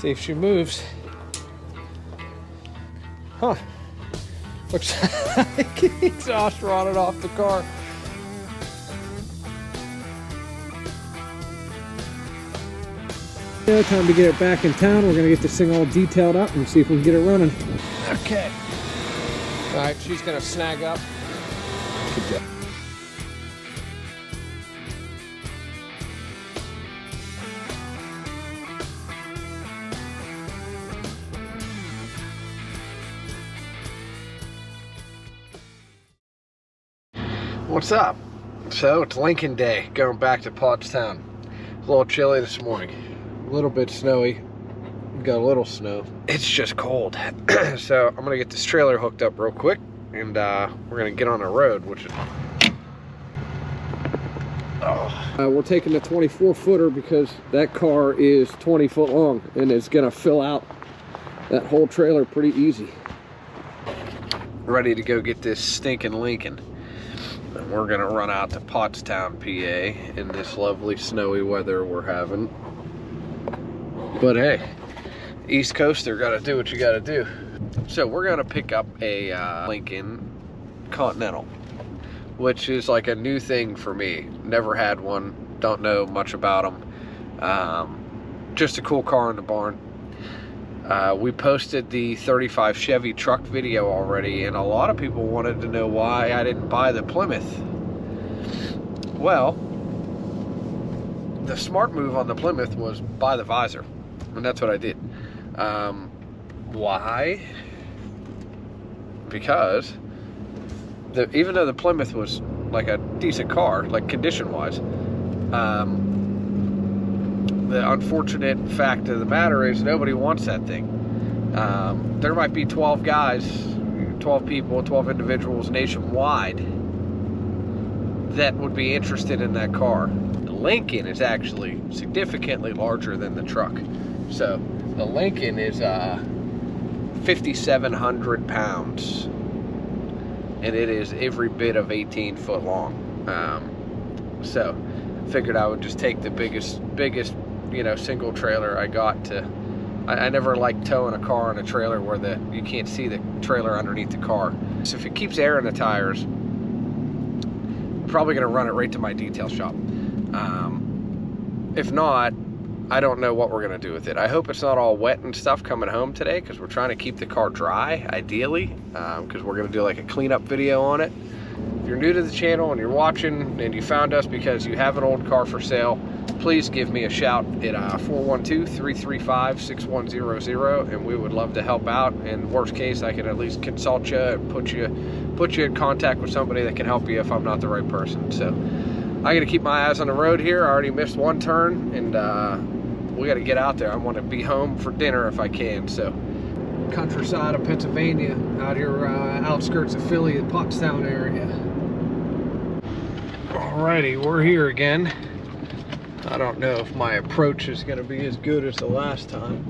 See if she moves. Huh. Looks like exhaust rotted off the car. Time to get it back in town. We're gonna get this thing all detailed up and see if we can get it running. Okay. All right, she's gonna snag up. Good job. What's up? So it's Lincoln Day, going back to Pottstown. It's a little chilly this morning, a little bit snowy, got a little snow. It's just cold. So I'm gonna get this trailer hooked up real quick and we're gonna get on the road, which is... we're taking the 24-footer because that car is 20 foot long and it's gonna fill out that whole trailer pretty easy. Ready to go get this stinking Lincoln. And we're gonna run out to Pottstown, PA in this lovely snowy weather we're having. But hey, East Coaster gotta do what you gotta do. So we're gonna pick up a Lincoln Continental, which is like a new thing for me. Never had one, don't know much about them. Just a cool car in the barn. We posted the 35 Chevy truck video already, and a lot of people wanted to know why I didn't buy the Plymouth. Well, the smart move on the Plymouth was buy the visor, and that's what I did. Why? Because even though the Plymouth was like a decent car, like condition-wise, the unfortunate fact of the matter is nobody wants that thing. There might be 12 guys, 12 people, 12 individuals nationwide that would be interested in that car. The Lincoln is actually significantly larger than the truck. So the Lincoln is 5,700 pounds and it is every bit of 18 foot long. So figured I would just take the biggest, you know, single trailer I got to. I never like towing a car in a trailer where you can't see the trailer underneath the car. So if it keeps air in the tires, I'm probably gonna run it right to my detail shop. If not, I don't know what we're gonna do with it. I hope it's not all wet and stuff coming home today, because we're trying to keep the car dry, ideally, because we're gonna do like a cleanup video on it. If you're new to the channel and you're watching and you found us because you have an old car for sale, please give me a shout at 412-335-6100, and we would love to help out. And worst case, I can at least consult you and put you in contact with somebody that can help you if I'm not the right person. So I got to keep my eyes on the road here. I already missed one turn, and we got to get out there. I want to be home for dinner if I can. So countryside of Pennsylvania, out here outskirts of Philly, the Pottstown area. Alrighty, we're here again. I don't know if my approach is going to be as good as the last time.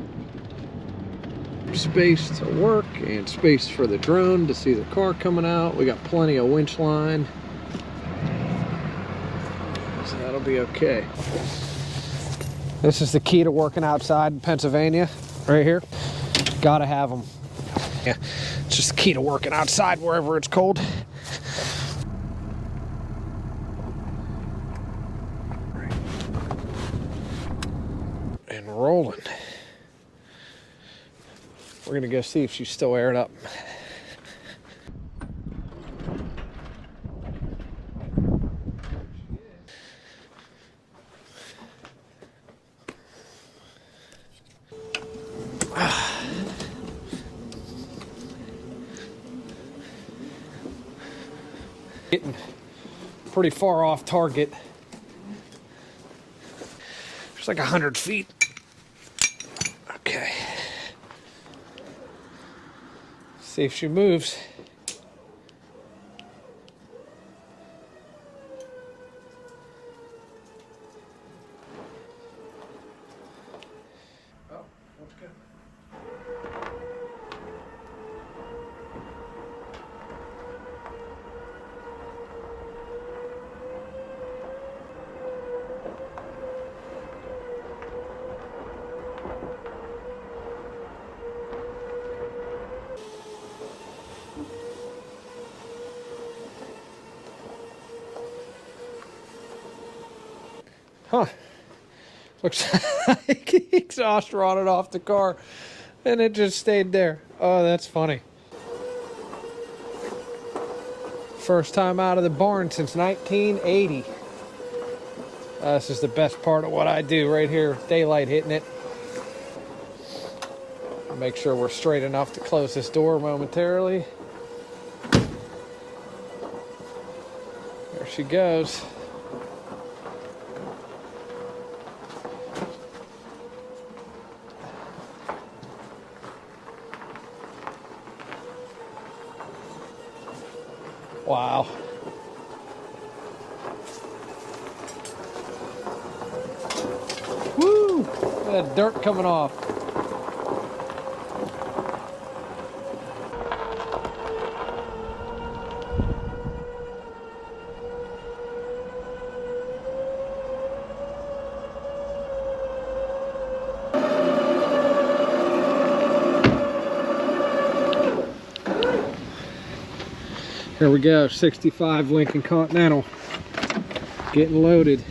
Space to work and space for the drone to see the car coming out. We got plenty of winch line, so that'll be okay. This is the key to working outside in Pennsylvania, right here. Gotta have them. Yeah, it's just the key to working outside wherever it's cold. And rolling. We're gonna go see if she's still aired up. Getting pretty far off target. It's like 100 feet. Okay. See if she moves. Oh, that's good. Huh. Looks like exhaust rotted off the car and it just stayed there. Oh, that's funny. First time out of the barn since 1980. This is the best part of what I do right here. Daylight hitting it. Make sure we're straight enough to close this door momentarily. There she goes. Wow. Woo! Look at that dirt coming off. Here we go, 65 Lincoln Continental, getting loaded.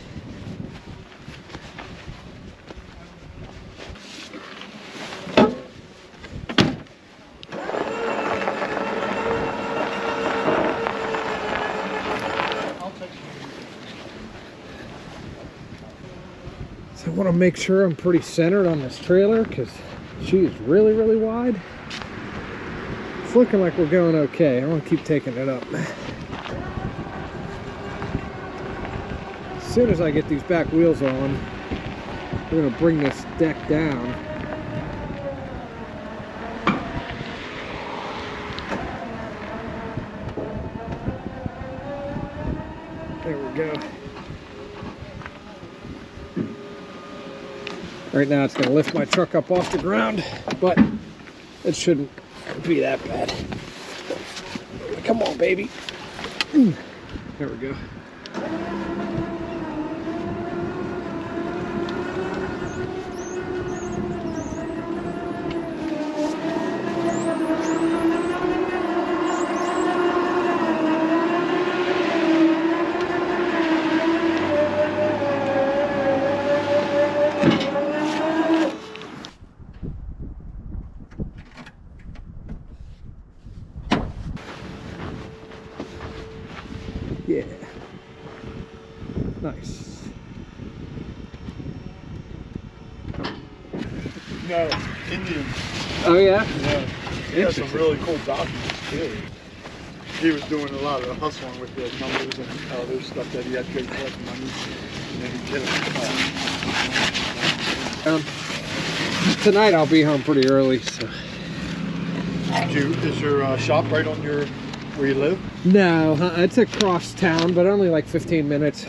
So I want to make sure I'm pretty centered on this trailer because she is really, really wide. It's looking like we're going okay. I want to keep taking it up. As soon as I get these back wheels on, we're going to bring this deck down. There we go. Right now it's going to lift my truck up off the ground, but it shouldn't be that bad. Come on, baby. There we go. Yeah. Nice. No, Indian. Oh yeah? Yeah. He has some really cool documents too. He was doing a lot of hustling with the numbers and other stuff that he had to go collect money. And then he'd get it. Tonight I'll be home pretty early, so. Is your shop right on your where you live? No, it's across town, but only like 15 minutes.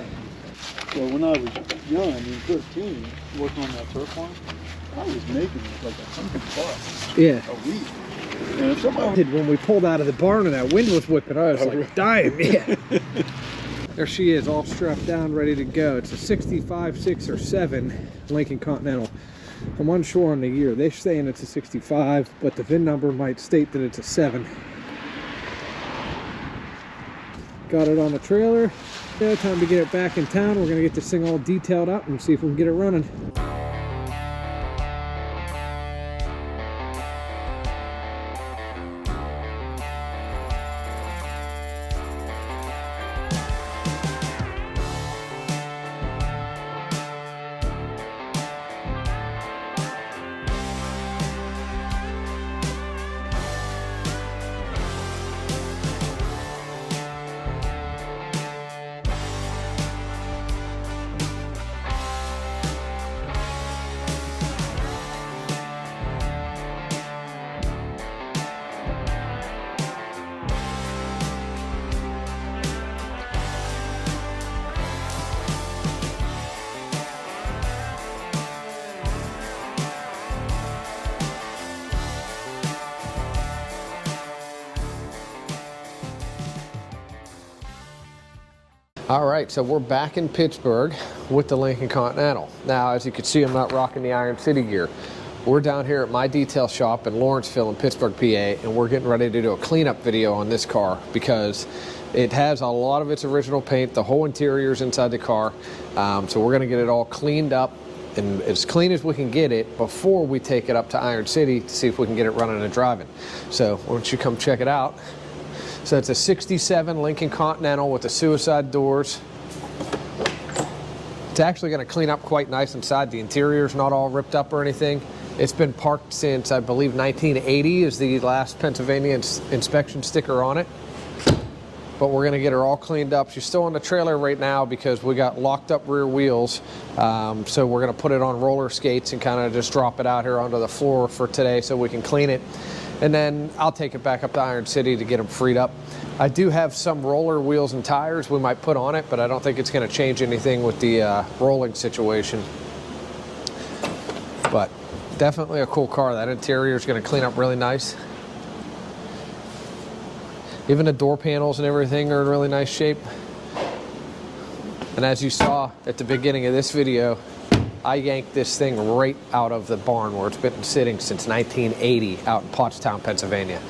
Well, when I was young, 13, working on that turf farm, I was making like $100 Yeah. a week. And if somebody Did when we pulled out of the barn and that wind was whipping, I was like dying. Yeah. There she is, all strapped down, ready to go. It's a 65, 6, or 7 Lincoln Continental. I'm unsure on the year. They're saying it's a 65, but the VIN number might state that it's a 7. Got it on the trailer. Yeah, time to get it back in town. We're gonna get this thing all detailed up and see if we can get it running. All right, so we're back in Pittsburgh with the Lincoln Continental. Now, as you can see, I'm not rocking the Iron City gear. We're down here at my detail shop in Lawrenceville in Pittsburgh, PA, and we're getting ready to do a cleanup video on this car because It has a lot of its original paint. The whole interior is inside the car. So we're gonna get it all cleaned up and as clean as we can get it before we take it up to Iron City to see if we can get it running and driving. So why don't you come check it out. So it's a 67 Lincoln Continental with the suicide doors. It's actually going to clean up quite nice inside. The interior's not all ripped up or anything. It's been parked since, I believe, 1980 is the last Pennsylvania inspection sticker on it. But we're going to get her all cleaned up. She's still on the trailer right now because we got locked up rear wheels. So we're going to put it on roller skates and kind of just drop it out here onto the floor for today so we can clean it. And then I'll take it back up to Iron City to get them freed up. I do have some roller wheels and tires we might put on it, but I don't think it's going to change anything with the rolling situation. But definitely a cool car. That interior is going to clean up really nice. Even the door panels and everything are in really nice shape. And as you saw at the beginning of this video, I yanked this thing right out of the barn where it's been sitting since 1980 out in Pottstown, Pennsylvania.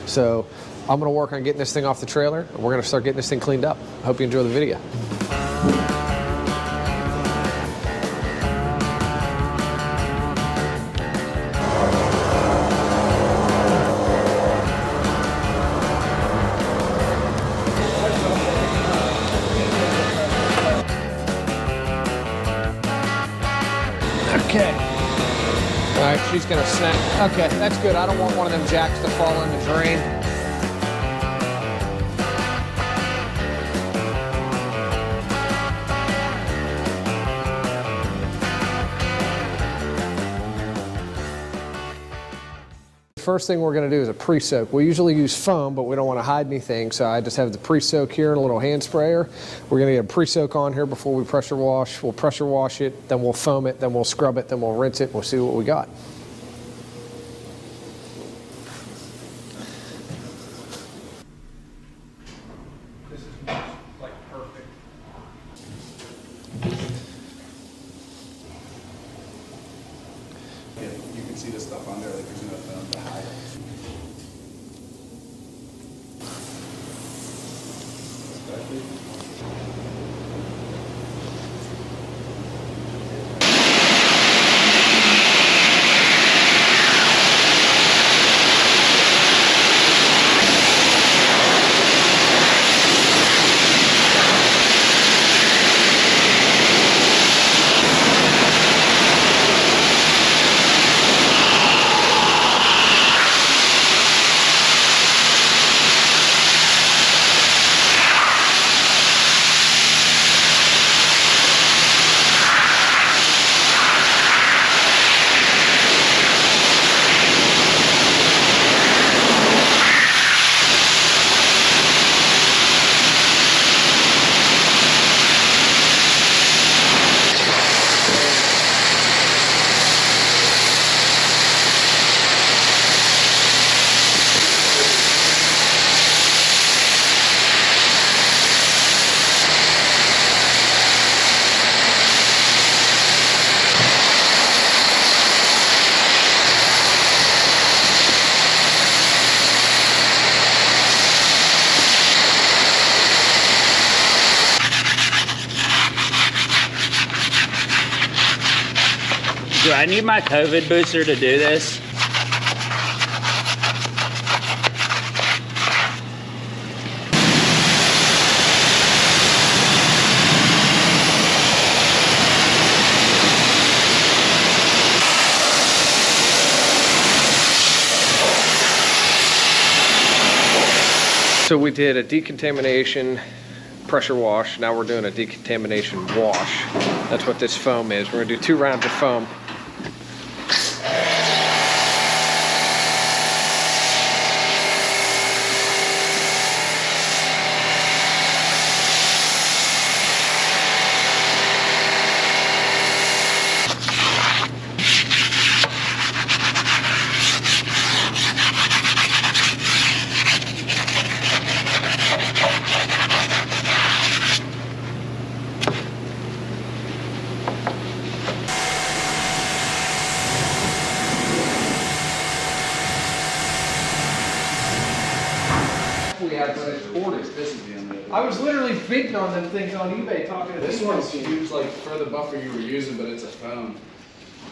So I'm gonna work on getting this thing off the trailer and we're gonna start getting this thing cleaned up. I hope you enjoy the video. Okay. All right, she's gonna snap. Okay, that's good. I don't want one of them jacks to fall in the drain. First thing we're going to do is a pre-soak. We usually use foam, but we don't want to hide anything, so I just have the pre-soak here and a little hand sprayer. We're going to get a pre-soak on here before we pressure wash. We'll pressure wash it, then we'll foam it, then we'll scrub it, then we'll rinse it, and we'll see what we got. This is like perfect. You can see the stuff on there, like there's no film to hide. Do I need my COVID booster to do this? So we did a decontamination pressure wash. Now we're doing a decontamination wash. That's what this foam is. We're gonna do 2 rounds of foam. This is the end of it. I was literally bidding on them things on eBay talking to This people. one's used like for the buffer you were using, but it's a phone.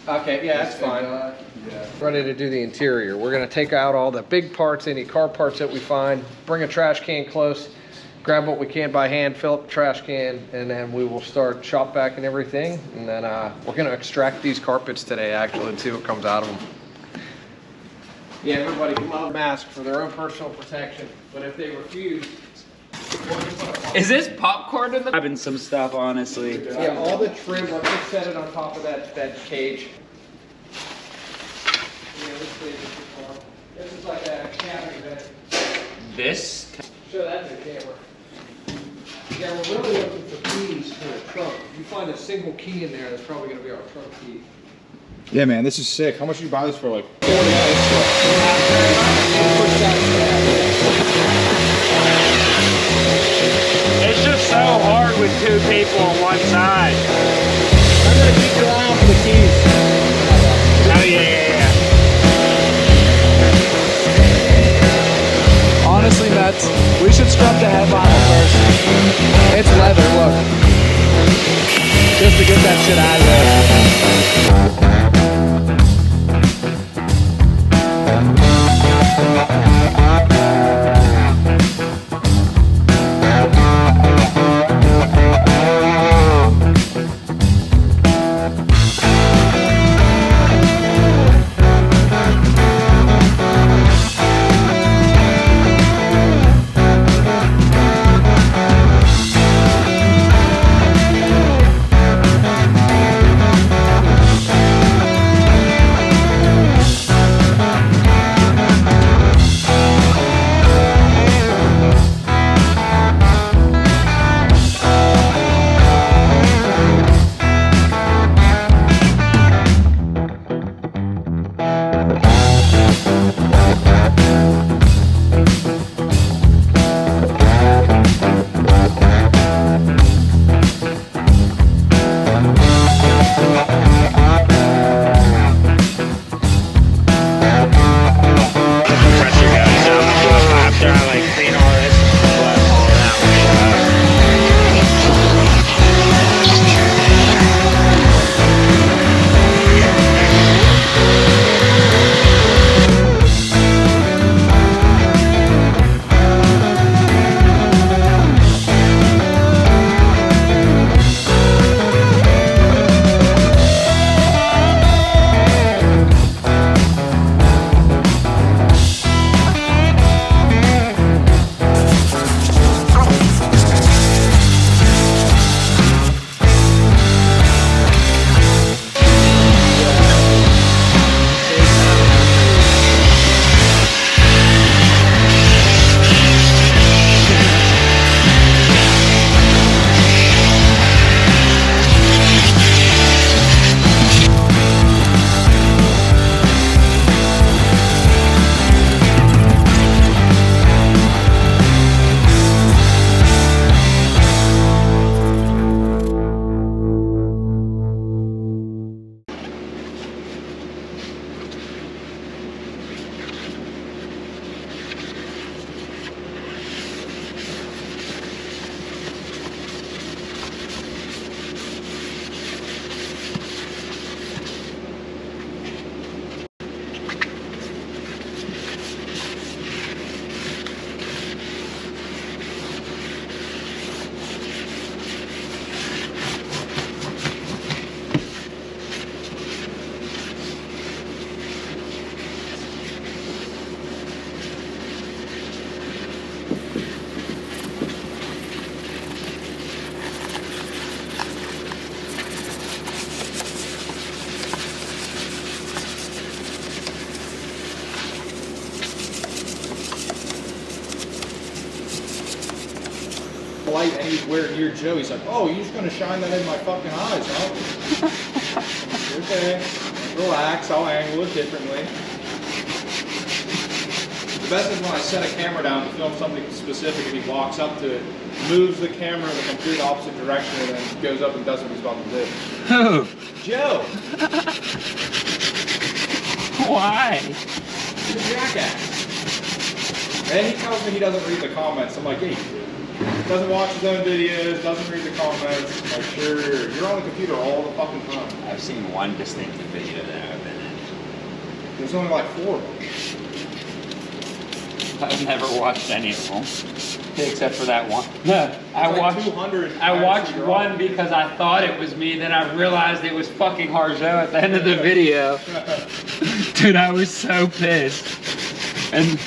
Okay, yeah, that's fine. Yeah. Ready to do the interior. We're gonna take out all the big parts, any car parts that we find, bring a trash can close, grab what we can by hand, fill up the trash can, and then we will start shop vac and everything. And then we're gonna extract these carpets today actually and see what comes out of them. Yeah, everybody come on mask for their own personal protection, but if they refuse, Is this popcorn in the? Grabbing some stuff, honestly. yeah, all the trim, I'll just set it on top of that cage. Yeah, this is like a cabin bed. This? Show that to the camera. Yeah, we're really looking for keys for the trunk. If you find a single key in there, that's probably gonna be our trunk key. Yeah, man, this is sick. How much did you buy this for? Like, It's just so hard with two people on one side. I'm gonna keep your eye out for the keys. Oh yeah. Honestly, nuts. We should scrub the head vinyl first. It's leather, look. Just to get that shit out of there. light anywhere near Joe. He's like, oh, you're just gonna shine that in my fucking eyes, huh? Okay, relax, I'll angle it differently. The best is when I set a camera down to film something specific and he walks up to it, moves the camera in the complete opposite direction and then goes up and does what he's about to do. Who? Joe! Why? He's a jackass. And he tells me he doesn't read the comments. I'm like, yeah, you do. doesn't watch his own videos, doesn't read the comments. Like, sure, you're on the computer all the fucking time. I've seen one distinctive video that I've been in. There's only like 4 of them. I've never watched any of them, except for that one. No, I like watched. 200 I watched one because I thought it was me. Then I realized it was fucking Harjo at the end of the video. Dude, I was so pissed. And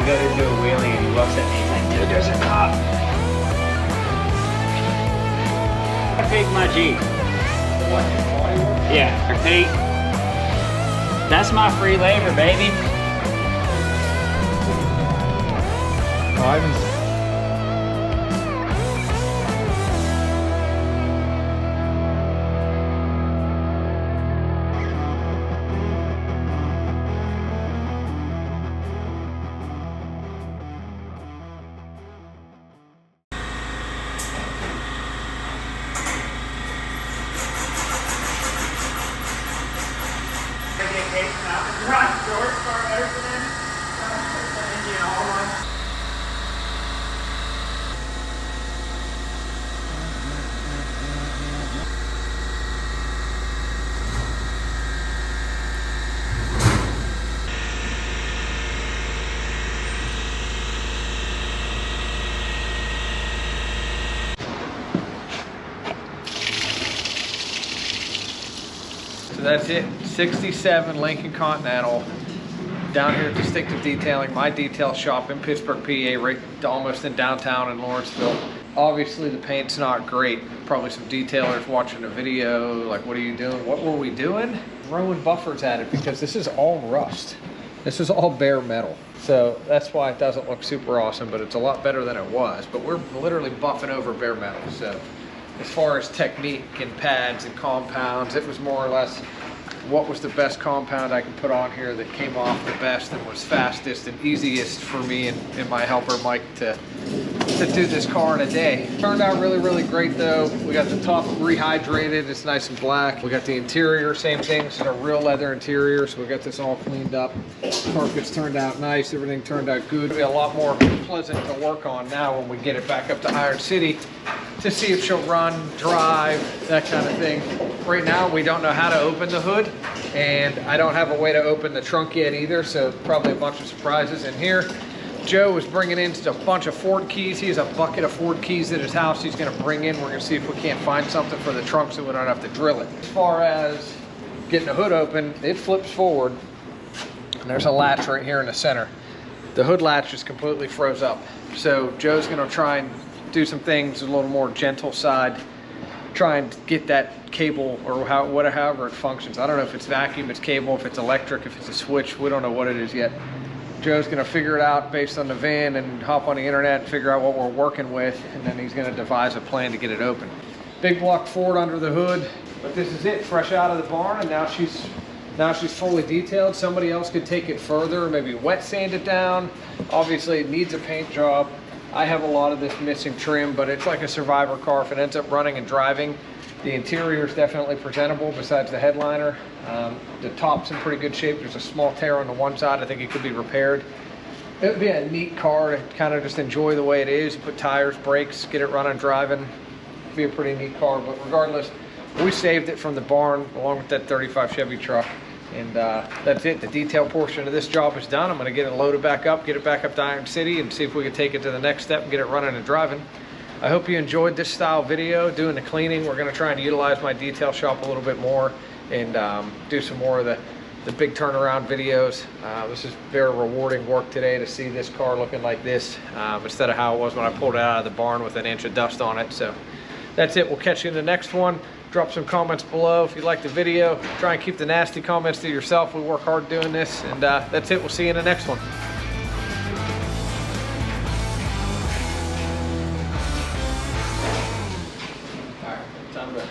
go to do a wheelie and he looks at me like, dude, there's a cop. I fake my Jeep. Yeah, Pete. That's my free labor, baby. Ivan's that's it. 67 Lincoln Continental. Down here at Distinctive Detailing, my detail shop in Pittsburgh, PA, right almost in downtown in Lawrenceville. Obviously the paint's not great. Probably some detailers watching the video, like, what are you doing? What were we doing? Throwing buffers at it because this is all rust. This is all bare metal. So that's why it doesn't look super awesome, but it's a lot better than it was. But we're literally buffing over bare metal. So as far as technique and pads and compounds, it was more or less what was the best compound I could put on here that came off the best and was fastest and easiest for me and my helper Mike to do this car in a day. Turned out really, really great though. We got the top rehydrated, it's nice and black. We got the interior, same thing, it's a real leather interior, so we got this all cleaned up. Carpets turned out nice, everything turned out good. It'll be a lot more pleasant to work on now when we get it back up to Iron City to see if she'll run, drive, that kind of thing. Right now, we don't know how to open the hood, and I don't have a way to open the trunk yet either, so probably a bunch of surprises in here. Joe is bringing in a bunch of Ford keys. He has a bucket of Ford keys at his house he's gonna bring in. We're gonna see if we can't find something for the trunk so we don't have to drill it. As far as getting the hood open, it flips forward, and there's a latch right here in the center. The hood latch is completely froze up. So Joe's gonna try and do some things a little more gentle side, try and get that cable or however it functions. I don't know if it's vacuum, it's cable, if it's electric, if it's a switch, we don't know what it is yet. Joe's gonna figure it out based on the VIN and hop on the internet and figure out what we're working with, and then he's gonna devise a plan to get it open. Big block Ford under the hood, but this is it, fresh out of the barn, and now she's fully detailed. Somebody else could take it further, maybe wet sand it down. Obviously it needs a paint job. I have a lot of this missing trim, but it's like a survivor car. If it ends up running and driving, the interior is definitely presentable besides the headliner. The top's in pretty good shape. There's a small tear on the one side. I think it could be repaired. It would be a neat car to kind of just enjoy the way it is. Put tires, brakes, get it running, driving. It'd be a pretty neat car, but regardless, we saved it from the barn along with that 35 Chevy truck. And that's it. The detail portion of this job is done. I'm going to get it loaded back up, get it back up to Iron City, and see if we can take it to the next step and get it running and driving. I hope you enjoyed this style video, doing the cleaning. We're going to try and utilize my detail shop a little bit more and do some more of the big turnaround videos. This is very rewarding work today to see this car looking like this instead of how it was when I pulled it out of the barn with an inch of dust on it. So that's it. We'll catch you in the next one. Drop some comments below if you like the video. Try and keep the nasty comments to yourself. We work hard doing this. And that's it. We'll see you in the next one. All right, time to...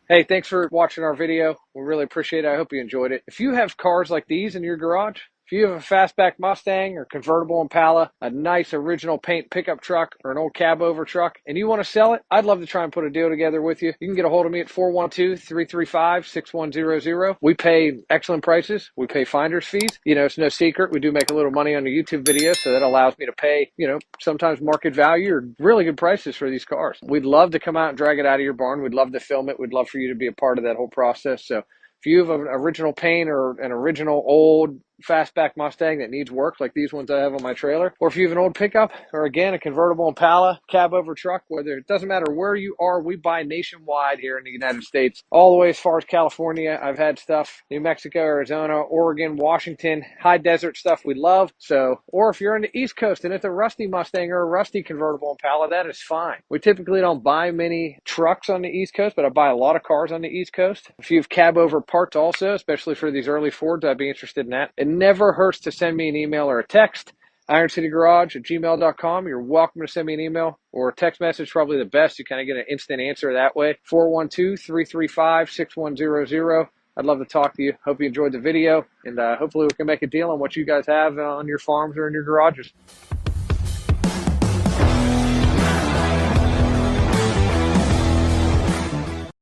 Hey, thanks for watching our video. We really appreciate it. I hope you enjoyed it. If you have cars like these in your garage, if you have a fastback Mustang or convertible Impala, a nice original paint pickup truck or an old cab over truck, and you want to sell it, I'd love to try and put a deal together with you. You can get a hold of me at 412-335-6100. We pay excellent prices. We pay finder's fees. You know, it's no secret. We do make a little money on the YouTube videos, so that allows me to pay, you know, sometimes market value or really good prices for these cars. We'd love to come out and drag it out of your barn. We'd love to film it. We'd love for you to be a part of that whole process. So if you have an original paint or an original old fastback Mustang that needs work like these ones I have on my trailer, or if you have an old pickup or again a convertible Impala, cab over truck, whether it doesn't matter where you are, we buy nationwide here in the United States, all the way as far as California. I've had stuff New Mexico, Arizona, Oregon, Washington, high desert stuff we love. So, or if you're on the East Coast and it's a rusty Mustang or a rusty convertible Impala, that is fine. We typically don't buy many trucks on the East Coast, but I buy a lot of cars on the East Coast. If you have cab over parts also, especially for these early Fords, I'd be interested in that. It never hurts to send me an email or a text. IronCityGarage@gmail.com. You're welcome to send me an email or a text message, probably the best. You kind of get an instant answer that way. 412-335-6100. I'd love to talk to you. Hope you enjoyed the video, and hopefully we can make a deal on what you guys have on your farms or in your garages.